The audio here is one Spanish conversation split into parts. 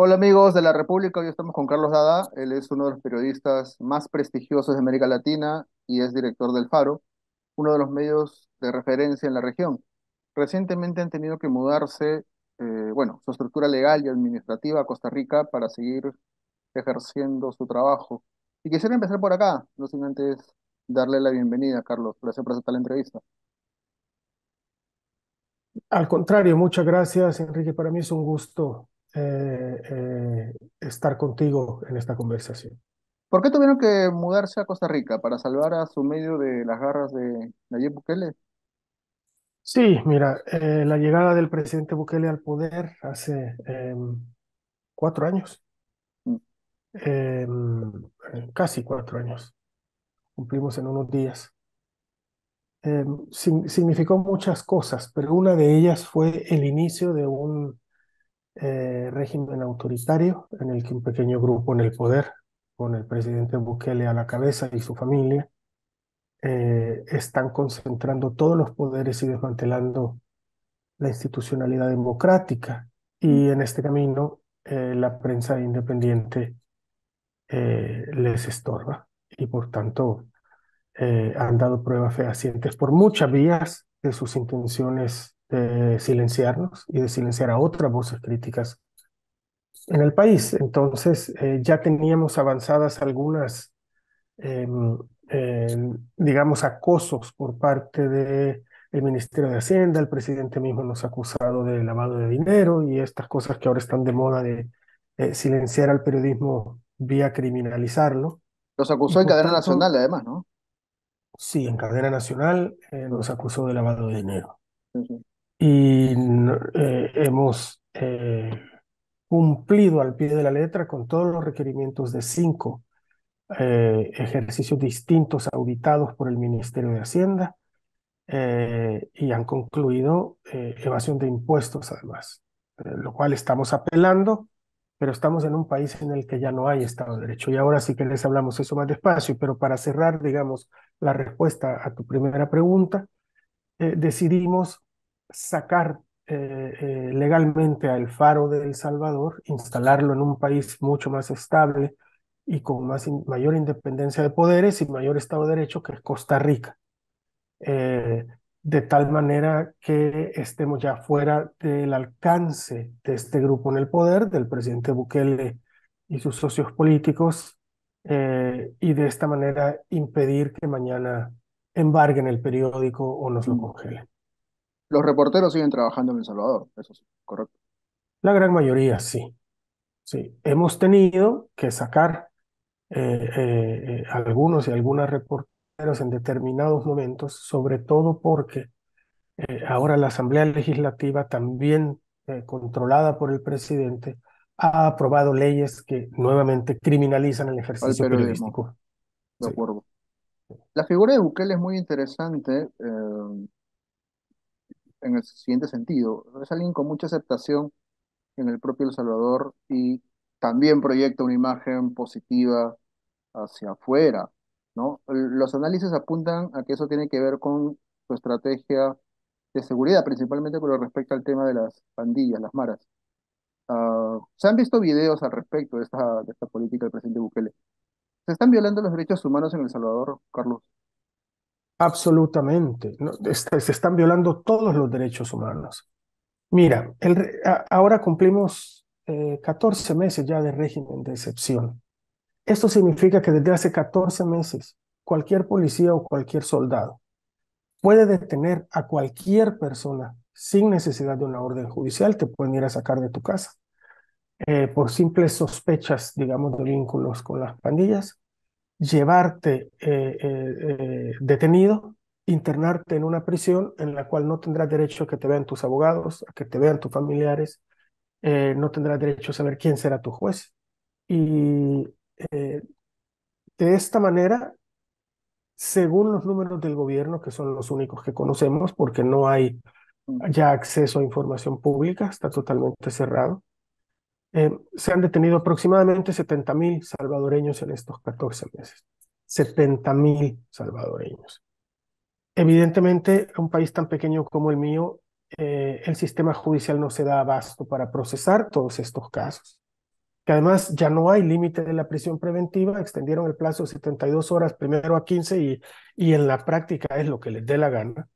Hola amigos de la República, hoy estamos con Carlos Dada, él es uno de los periodistas más prestigiosos de América Latina y es director del Faro, uno de los medios de referencia en la región. Recientemente han tenido que mudarse, su estructura legal y administrativa a Costa Rica para seguir ejerciendo su trabajo. Y quisiera empezar por acá, no sin antes darle la bienvenida, Carlos. Gracias por aceptar la entrevista. Al contrario, muchas gracias, Enrique. Para mí es un gusto estar contigo en esta conversación. ¿Por qué tuvieron que mudarse a Costa Rica? ¿Para salvar a su medio de las garras de Nayib Bukele? Sí, mira, la llegada del presidente Bukele al poder hace 4 años, casi 4 años, cumplimos en unos días. Significó muchas cosas, pero una de ellas fue el inicio de un régimen autoritario en el que un pequeño grupo en el poder, con el presidente Bukele a la cabeza y su familia, están concentrando todos los poderes y desmantelando la institucionalidad democrática. Y en este camino, la prensa independiente les estorba y por tanto han dado pruebas fehacientes por muchas vías de sus intenciones de silenciarnos y de silenciar a otras voces críticas en el país. Entonces, ya teníamos avanzadas algunas em, digamos, acosos por parte del Ministerio de Hacienda. El presidente mismo nos ha acusado de lavado de dinero y estas cosas que ahora están de moda de silenciar al periodismo vía criminalizarlo. Los Y acusó en por cadena tanto, nacional, además, ¿no? sí, en cadena nacional Sí, nos acusó de lavado de dinero. sí, sí. Y hemos cumplido al pie de la letra con todos los requerimientos de 5 ejercicios distintos auditados por el Ministerio de Hacienda, y han concluido evasión de impuestos además, lo cual estamos apelando, pero estamos en un país en el que ya no hay Estado de Derecho. Y ahora sí que les hablamos eso más despacio, pero para cerrar, digamos, la respuesta a tu primera pregunta, decidimos sacar legalmente al Faro de El Salvador, instalarlo en un país mucho más estable y con mayor independencia de poderes y mayor Estado de Derecho, que es Costa Rica, eh, de tal manera que estemos ya fuera del alcance de este grupo en el poder, del presidente Bukele y sus socios políticos, y de esta manera impedir que mañana embarguen el periódico o nos lo Mm. congelen. Los reporteros siguen trabajando en El Salvador, eso sí, correcto. La gran mayoría sí, sí. Hemos tenido que sacar algunos y algunas reporteros en determinados momentos, sobre todo porque ahora la Asamblea Legislativa, también controlada por el presidente, ha aprobado leyes que nuevamente criminalizan el Al ejercicio periodismo, periodístico. de Sí. acuerdo. La figura de Bukele es muy interesante en el siguiente sentido. Es alguien con mucha aceptación en el propio El Salvador y también proyecta una imagen positiva hacia afuera, ¿no? Los análisis apuntan a que eso tiene que ver con su estrategia de seguridad, principalmente con lo respecto al tema de las pandillas, las maras. Se han visto videos al respecto de esta política del presidente Bukele. ¿Se están violando los derechos humanos en El Salvador, Carlos? Absolutamente. ¿No? Se están violando todos los derechos humanos. Mira, ahora cumplimos 14 meses ya de régimen de excepción. Esto significa que desde hace 14 meses cualquier policía o cualquier soldado puede detener a cualquier persona sin necesidad de una orden judicial. Te pueden ir a sacar de tu casa por simples sospechas, digamos, de vínculos con las pandillas, llevarte detenido, internarte en una prisión en la cual no tendrás derecho a que te vean tus abogados, a que te vean tus familiares, no tendrás derecho a saber quién será tu juez. Y eh, de esta manera, según los números del gobierno, que son los únicos que conocemos, porque no hay Mm. ya acceso a información pública, está totalmente cerrado. Se han detenido aproximadamente 70.000 salvadoreños en estos 14 meses. 70.000 salvadoreños. Evidentemente, un país tan pequeño como el mío, el sistema judicial no se da abasto para procesar todos estos casos. que además ya no hay límite de la prisión preventiva, extendieron el plazo de 72 horas primero a 15 y en la práctica es lo que les dé la gana.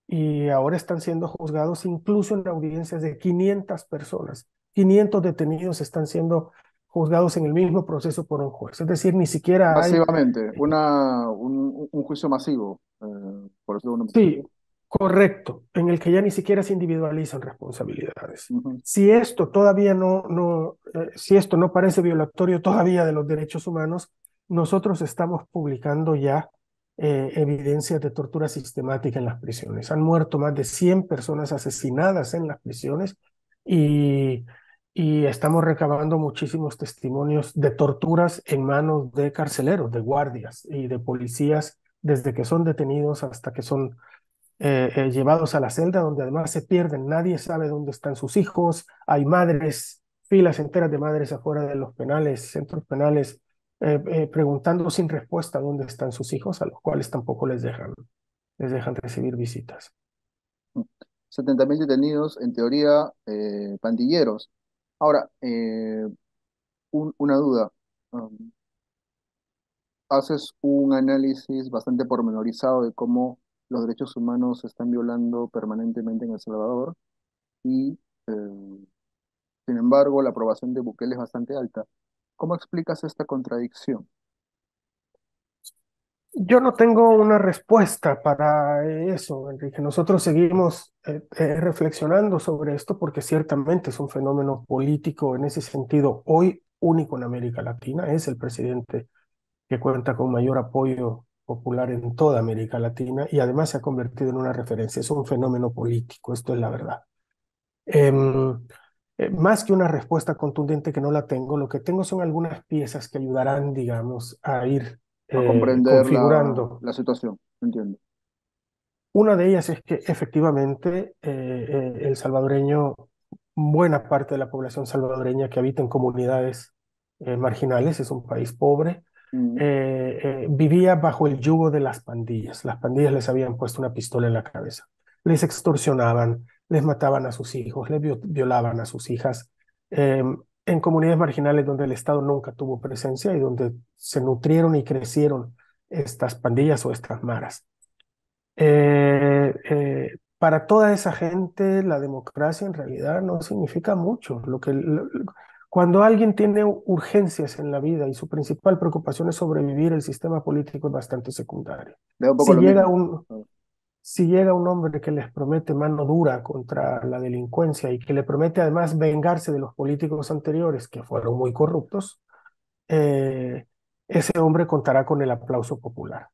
Y ahora están siendo juzgados incluso en audiencias de 500 personas. 500 detenidos están siendo juzgados en el mismo proceso por un juez. Es decir, ni siquiera hay. Masivamente, un juicio masivo, por eso uno. Sí, correcto, en el que ya ni siquiera se individualizan responsabilidades. Ujú. Si esto todavía si esto no parece violatorio todavía de los derechos humanos, nosotros estamos publicando ya evidencias de tortura sistemática en las prisiones. Han muerto más de 100 personas asesinadas en las prisiones y, y estamos recabando muchísimos testimonios de torturas en manos de carceleros, de guardias y de policías desde que son detenidos hasta que son llevados a la celda, donde además se pierden. Nadie sabe dónde están sus hijos. Hay madres, filas enteras de madres afuera de los penales, centros penales, preguntando sin respuesta dónde están sus hijos, a los cuales tampoco les dejan recibir visitas. 70.000 detenidos, en teoría, pandilleros. Ahora, una duda. Um, Haces un análisis bastante pormenorizado de cómo los derechos humanos se están violando permanentemente en El Salvador y, sin embargo, la aprobación de Bukele es bastante alta. ¿Cómo explicas esta contradicción? Yo no tengo una respuesta para eso, Enrique. Nosotros seguimos reflexionando sobre esto porque ciertamente es un fenómeno político en ese sentido hoy único en América Latina. Es el presidente que cuenta con mayor apoyo popular en toda América Latina y además se ha convertido en una referencia. Es un fenómeno político, esto es la verdad. Em, Más que una respuesta contundente que no la tengo, lo que tengo son algunas piezas que ayudarán, digamos, a ir A comprender configurando. la situación, entiendo. Una de ellas es que efectivamente el salvadoreño, buena parte de la población salvadoreña que habita en comunidades marginales, es un país pobre, Mm, vivía bajo el yugo de las pandillas. Las pandillas les habían puesto una pistola en la cabeza, les extorsionaban, les mataban a sus hijos, les violaban a sus hijas, eh, en comunidades marginales donde el Estado nunca tuvo presencia y donde se nutrieron y crecieron estas pandillas o estas maras. Para toda esa gente, la democracia en realidad no significa mucho. Cuando alguien tiene urgencias en la vida y su principal preocupación es sobrevivir, el sistema político es bastante secundario. le da un poco Si lo llega mismo. un, si llega un hombre que les promete mano dura contra la delincuencia y que le promete además vengarse de los políticos anteriores que fueron muy corruptos, eh, ese hombre contará con el aplauso popular.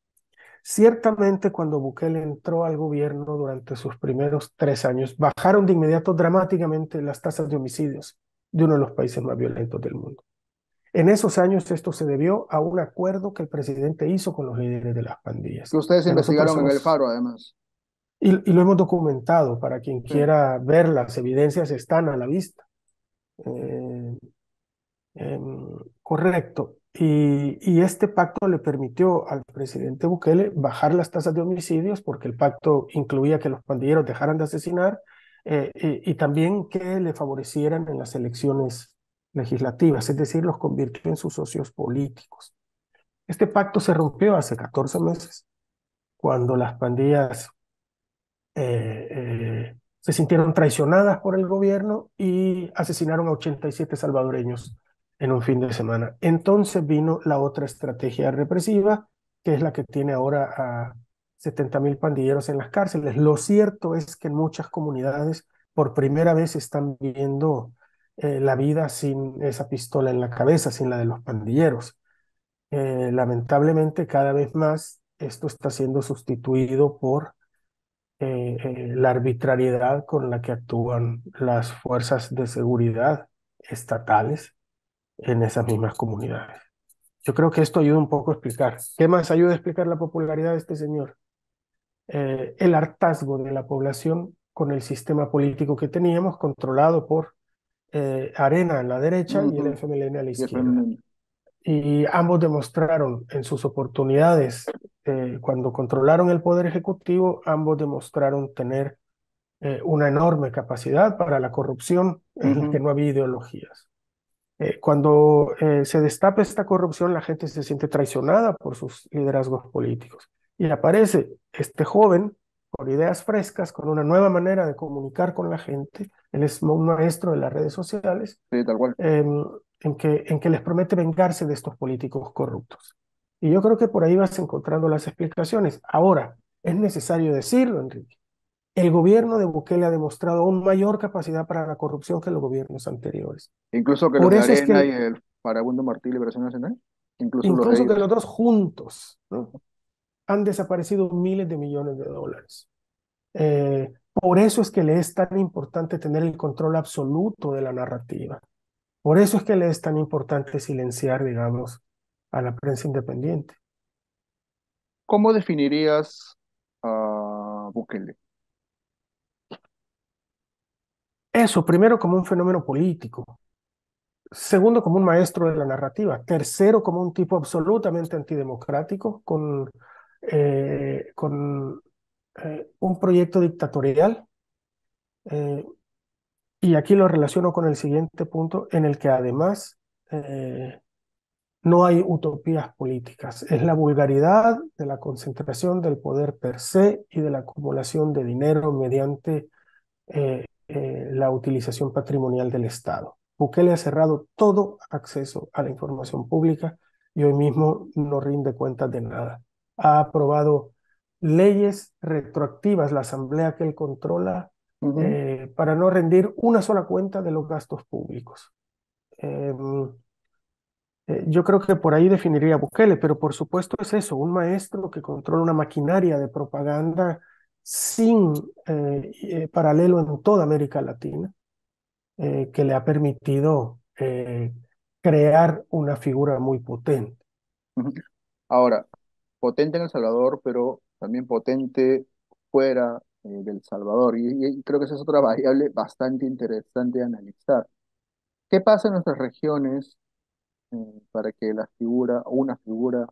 Ciertamente, cuando Bukele entró al gobierno durante sus primeros 3 años, bajaron de inmediato dramáticamente las tasas de homicidios de uno de los países más violentos del mundo. En esos años esto se debió a un acuerdo que el presidente hizo con los líderes de las Que pandillas. ustedes Que nosotros investigaron en El hemos, Faro, además. y lo hemos documentado para quien Sí. quiera ver, las evidencias están a la vista. Eh, Correcto. Y este pacto le permitió al presidente Bukele bajar las tasas de homicidios porque el pacto incluía que los pandilleros dejaran de asesinar y también que le favorecieran en las elecciones legislativas, es decir, los convirtió en sus socios políticos. Este pacto se rompió hace 14 meses cuando las pandillas se sintieron traicionadas por el gobierno y asesinaron a 87 salvadoreños en un fin de semana. Entonces vino la otra estrategia represiva, que es la que tiene ahora a 70.000 pandilleros en las cárceles. Lo cierto es que en muchas comunidades por primera vez están viendo la vida sin esa pistola en la cabeza, sin la de los pandilleros. Lamentablemente, cada vez más esto está siendo sustituido por la arbitrariedad con la que actúan las fuerzas de seguridad estatales en esas mismas comunidades. Yo creo que esto ayuda un poco a explicar. ¿Qué más ayuda a explicar la popularidad de este señor? El hartazgo de la población con el sistema político que teníamos, controlado por Arena a la derecha y el Ujú. FMLN a la Y izquierda. FMLN. Y ambos demostraron en sus oportunidades, cuando controlaron el poder ejecutivo, ambos demostraron tener una enorme capacidad para la corrupción en la que Ujú. no había ideologías. Cuando se destapa esta corrupción, la gente se siente traicionada por sus liderazgos políticos. Y aparece este joven con ideas frescas, con una nueva manera de comunicar con la gente. Él es un maestro de las redes sociales, Sí, tal cual. en que les promete vengarse de estos políticos corruptos. Y yo creo que por ahí vas encontrando las explicaciones. Ahora, es necesario decirlo, Enrique. El gobierno de Bukele ha demostrado aún mayor capacidad para la corrupción que los gobiernos anteriores. Incluso que los Por de eso es Arena y que, el Farabundo Martí Liberación Nacional, incluso los de incluso que los ellos. dos juntos, ¿no?, han desaparecido miles de millones de dólares. Por eso es que le es tan importante tener el control absoluto de la narrativa. Por eso es que le es tan importante silenciar, digamos, a la prensa independiente. ¿Cómo definirías a Bukele? Eso, primero, como un fenómeno político. Segundo, como un maestro de la narrativa. Tercero, como un tipo absolutamente antidemocrático, con un proyecto dictatorial. eh, y aquí lo relaciono con el siguiente punto, en el que además eh, no hay utopías políticas. Es la vulgaridad de la concentración del poder per se y de la acumulación de dinero mediante la utilización patrimonial del Estado. Bukele ha cerrado todo acceso a la información pública y hoy mismo no rinde cuentas de nada. Ha aprobado leyes retroactivas, la asamblea que él controla, Ujú. para no rendir una sola cuenta de los gastos públicos. Eh, yo creo que por ahí definiría a Bukele, pero por supuesto es eso, un maestro que controla una maquinaria de propaganda sin paralelo en toda América Latina, que le ha permitido crear una figura muy potente. Ujú. Ahora, potente en El Salvador, pero también potente fuera del Salvador. Y creo que esa es otra variable bastante interesante de analizar. ¿Qué pasa en nuestras regiones para que la figura, o una figura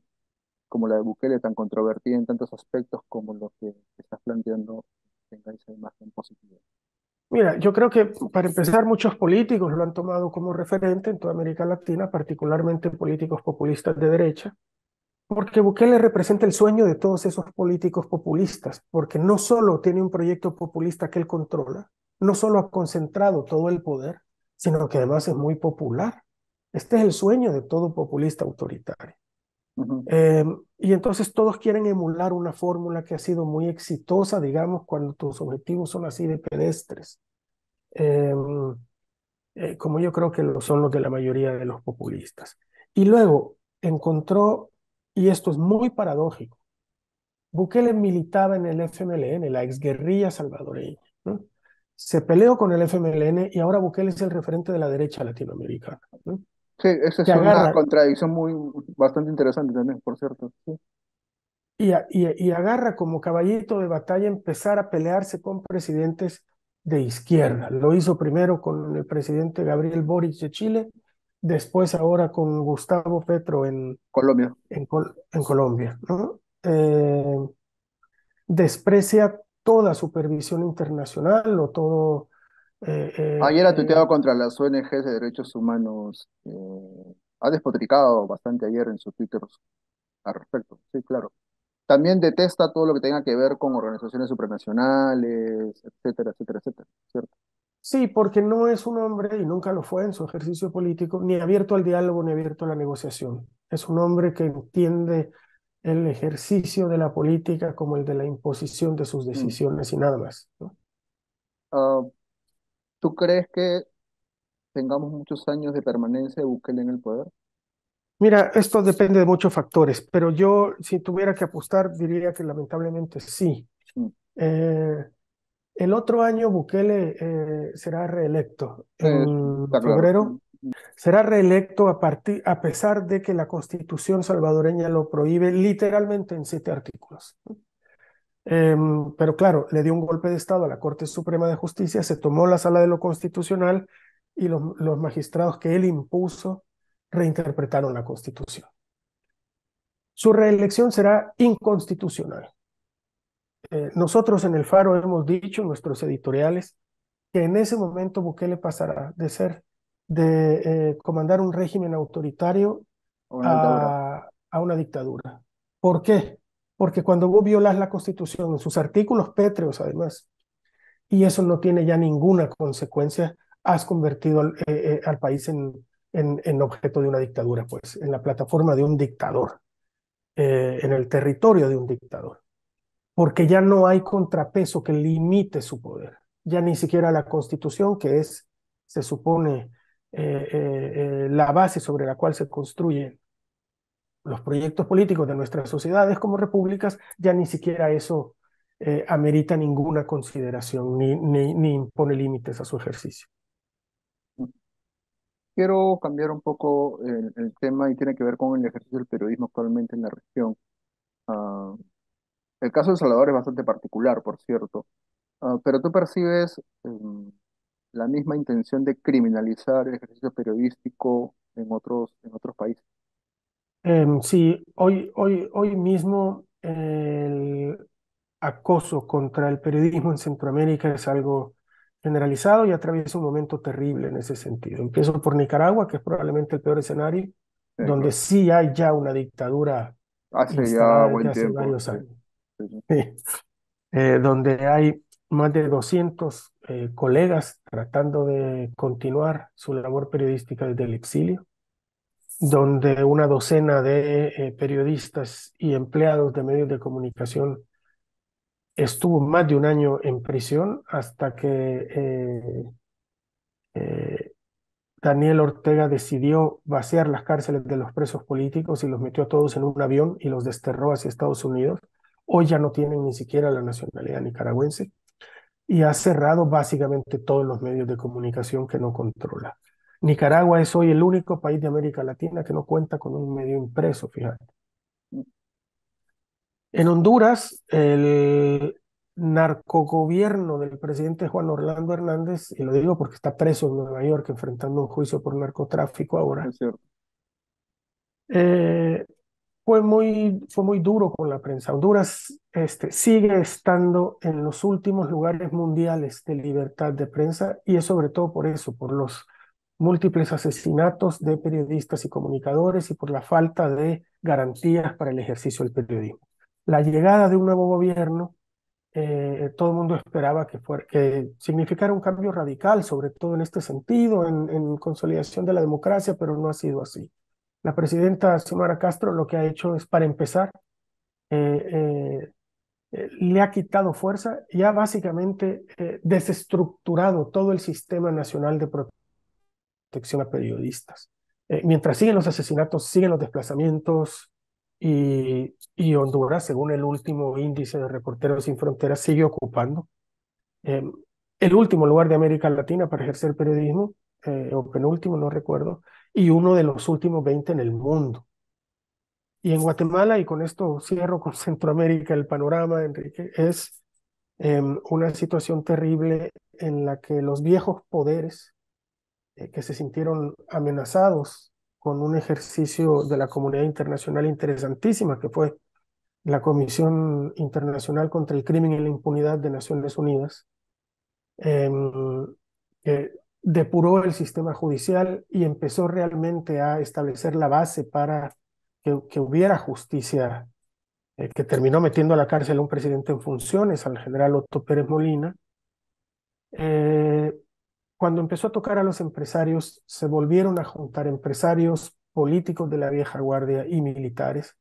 como la de Bukele, tan controvertida en tantos aspectos como lo que estás planteando, tenga esa imagen positiva? Mira, yo creo que para empezar muchos políticos lo han tomado como referente en toda América Latina, particularmente políticos populistas de derecha, porque Bukele representa el sueño de todos esos políticos populistas, porque no solo tiene un proyecto populista que él controla, no solo ha concentrado todo el poder, sino que además es muy popular. Este es el sueño de todo populista autoritario. Ujú, Eh, y entonces todos quieren emular una fórmula que ha sido muy exitosa, digamos, cuando tus objetivos son así de pedestres, eh, como yo creo que lo son los de la mayoría de los populistas. Y luego encontró, y esto es muy paradójico, Bukele militaba en el FMLN, la exguerrilla salvadoreña, ¿no? Se peleó con el FMLN y ahora Bukele es el referente de la derecha latinoamericana, ¿no?, sí, esa que es una agarra, contradicción bastante interesante también, por cierto. Sí. y agarra como caballito de batalla empezar a pelearse con presidentes de izquierda. Lo hizo primero con el presidente Gabriel Boric de Chile, después ahora con Gustavo Petro Colombia. en Colombia, ¿no? Desprecia toda supervisión internacional o todo... eh, Ayer ha eh, tuiteado contra las ONGs de derechos humanos. Ha despotricado bastante ayer en su Twitter al respecto. Sí, claro. También detesta todo lo que tenga que ver con organizaciones supranacionales, etcétera, etcétera, etcétera. ¿Cierto? sí, porque no es un hombre, y nunca lo fue en su ejercicio político, ni abierto al diálogo ni abierto a la negociación. Es un hombre que entiende el ejercicio de la política como el de la imposición de sus Mm. decisiones y nada más, ¿no? Ah, ¿Tú crees que tengamos muchos años de permanencia de Bukele en el poder? Mira, esto depende de muchos factores, pero yo, si tuviera que apostar, diría que lamentablemente sí. Mm. Eh, el otro año Bukele será reelecto en Está claro. febrero. Será reelecto a pesar de que la Constitución salvadoreña lo prohíbe literalmente en 7 artículos. Pero claro, le dio un golpe de Estado a la Corte Suprema de Justicia, se tomó la sala de lo constitucional y los magistrados que él impuso reinterpretaron la Constitución. Su reelección será inconstitucional. Nosotros en el Faro hemos dicho en nuestros editoriales que en ese momento Bukele pasará de ser de comandar un régimen autoritario o una dictadura. a una dictadura. ¿Por qué? Porque cuando vos violas la Constitución en sus artículos pétreos, además, y eso no tiene ya ninguna consecuencia, has convertido al país en objeto de una dictadura, pues, en la plataforma de un dictador, en el territorio de un dictador, porque ya no hay contrapeso que limite su poder, ya ni siquiera la Constitución, que es, se supone, la base sobre la cual se construyen los proyectos políticos de nuestras sociedades como repúblicas, ya ni siquiera eso amerita ninguna consideración ni impone límites a su ejercicio. Quiero cambiar un poco el tema y tiene que ver con el ejercicio del periodismo actualmente en la región. Ah, el caso de El Salvador es bastante particular, por cierto. Pero tú percibes la misma intención de criminalizar el ejercicio periodístico en otros países. Sí, hoy mismo el acoso contra el periodismo en Centroamérica es algo generalizado y atraviesa un momento terrible en ese sentido. Empiezo por Nicaragua, que es probablemente el peor escenario, donde Claro. sí hay ya una dictadura Hace ya instalada desde buen hace tiempo. varios Sí, años. sí, sí. Sí. Donde hay más de 200 colegas tratando de continuar su labor periodística desde el exilio, donde una docena de periodistas y empleados de medios de comunicación estuvo más de un año en prisión hasta que eh, Daniel Ortega decidió vaciar las cárceles de los presos políticos y los metió a todos en un avión y los desterró hacia Estados Unidos. Hoy ya no tienen ni siquiera la nacionalidad nicaragüense y ha cerrado básicamente todos los medios de comunicación que no controla. Nicaragua es hoy el único país de América Latina que no cuenta con un medio impreso, fíjate. En Honduras, el narcogobierno del presidente Juan Orlando Hernández, y lo digo porque está preso en Nueva York enfrentando un juicio por narcotráfico ahora, Es cierto. eh, fue muy duro con la prensa. Honduras sigue estando en los últimos lugares mundiales de libertad de prensa y es sobre todo por eso, por los múltiples asesinatos de periodistas y comunicadores y por la falta de garantías para el ejercicio del periodismo. La llegada de un nuevo gobierno, todo el mundo esperaba que significara un cambio radical, sobre todo en este sentido, en consolidación de la democracia, pero no ha sido así. La presidenta Xiomara Castro lo que ha hecho es, para empezar, eh, le ha quitado fuerza y ha básicamente desestructurado todo el sistema nacional de protección a periodistas. Mientras siguen los asesinatos, siguen los desplazamientos y Honduras, según el último índice de Reporteros Sin Fronteras, sigue ocupando eh, el último lugar de América Latina para ejercer periodismo, o penúltimo, no recuerdo, y uno de los últimos 20 en el mundo. Y en Guatemala, y con esto cierro con Centroamérica, el panorama, Enrique, es una situación terrible en la que los viejos poderes que se sintieron amenazados con un ejercicio de la comunidad internacional interesantísima, que fue la Comisión Internacional contra el Crimen y la Impunidad de Naciones Unidas, que depuró el sistema judicial y empezó realmente a establecer la base para que hubiera justicia, que terminó metiendo a la cárcel a un presidente en funciones, al general Otto Pérez Molina. Eh, Cuando empezó a tocar a los empresarios, se volvieron a juntar empresarios, políticos de la vieja guardia y militares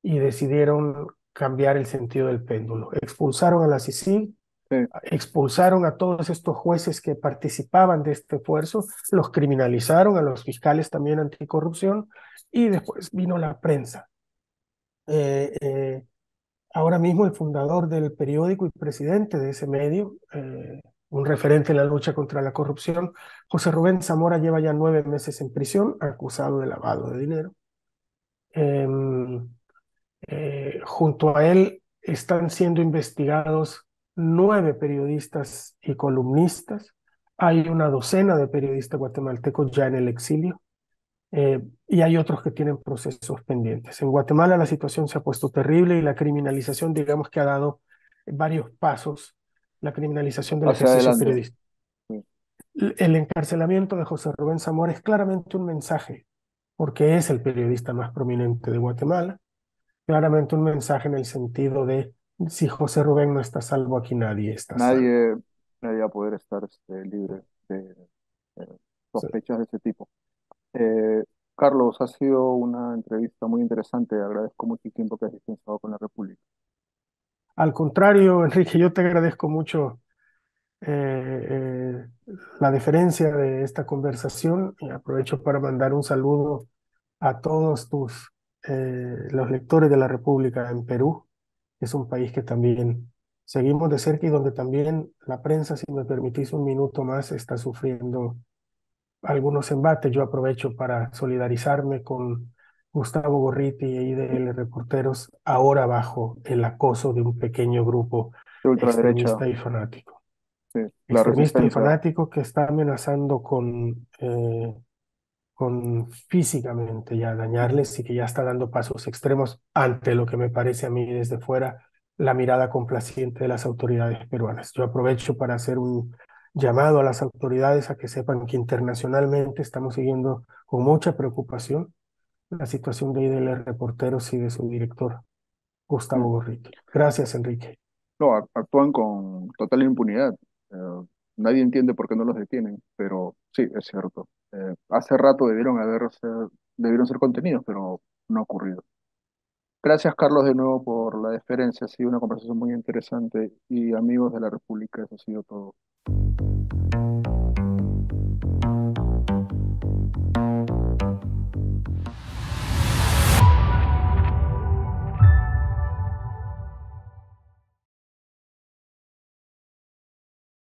y decidieron cambiar el sentido del péndulo. Expulsaron a la CICIG, Sí. expulsaron a todos estos jueces que participaban de este esfuerzo, los criminalizaron, a los fiscales también anticorrupción, y después vino la prensa. Eh, eh, Ahora mismo el fundador del periódico y presidente de ese medio, un referente en la lucha contra la corrupción, José Rubén Zamora, lleva ya 9 meses en prisión, acusado de lavado de dinero. Eh, Junto a él están siendo investigados 9 periodistas y columnistas. Hay una docena de periodistas guatemaltecos ya en el exilio, y hay otros que tienen procesos pendientes. En Guatemala la situación se ha puesto terrible y la criminalización, digamos que ha dado varios pasos, la criminalización del Hacia ejercicio adelante. periodístico. Sí. El encarcelamiento de José Rubén Zamora es claramente un mensaje, porque es el periodista más prominente de Guatemala, claramente un mensaje en el sentido de, si José Rubén no está a salvo, aquí nadie está a salvo. Nadie, nadie va a poder estar libre de Sí. sospechas de ese tipo. Eh, Carlos, ha sido una entrevista muy interesante. Agradezco mucho el tiempo que has dispensado con la República. Al contrario, Enrique, yo te agradezco mucho eh, la deferencia de esta conversación y aprovecho para mandar un saludo a todos los lectores de la República en Perú. Es un país que también seguimos de cerca y donde también la prensa, si me permitís un minuto más, está sufriendo algunos embates. Yo aprovecho para solidarizarme con Gustavo Gorriti y IDL Reporteros, ahora bajo el acoso de un pequeño grupo De ultraderecha, extremista y fanático. sí, la Extremista y resistencia. fanático que está amenazando con físicamente ya dañarles y que ya está dando pasos extremos ante lo que me parece a mí desde fuera la mirada complaciente de las autoridades peruanas. Yo aprovecho para hacer un llamado a las autoridades a que sepan que internacionalmente estamos siguiendo con mucha preocupación la situación de IDL Reporteros y de su director, Mm. Gustavo Gorriti. Gracias, Enrique. No, actúan con total impunidad. Nadie entiende por qué no los detienen, pero sí, es cierto. Hace rato debieron ser contenidos, pero no ha ocurrido. Gracias, Carlos, de nuevo por la deferencia. Ha sido una conversación muy interesante y amigos de la República, eso ha sido todo.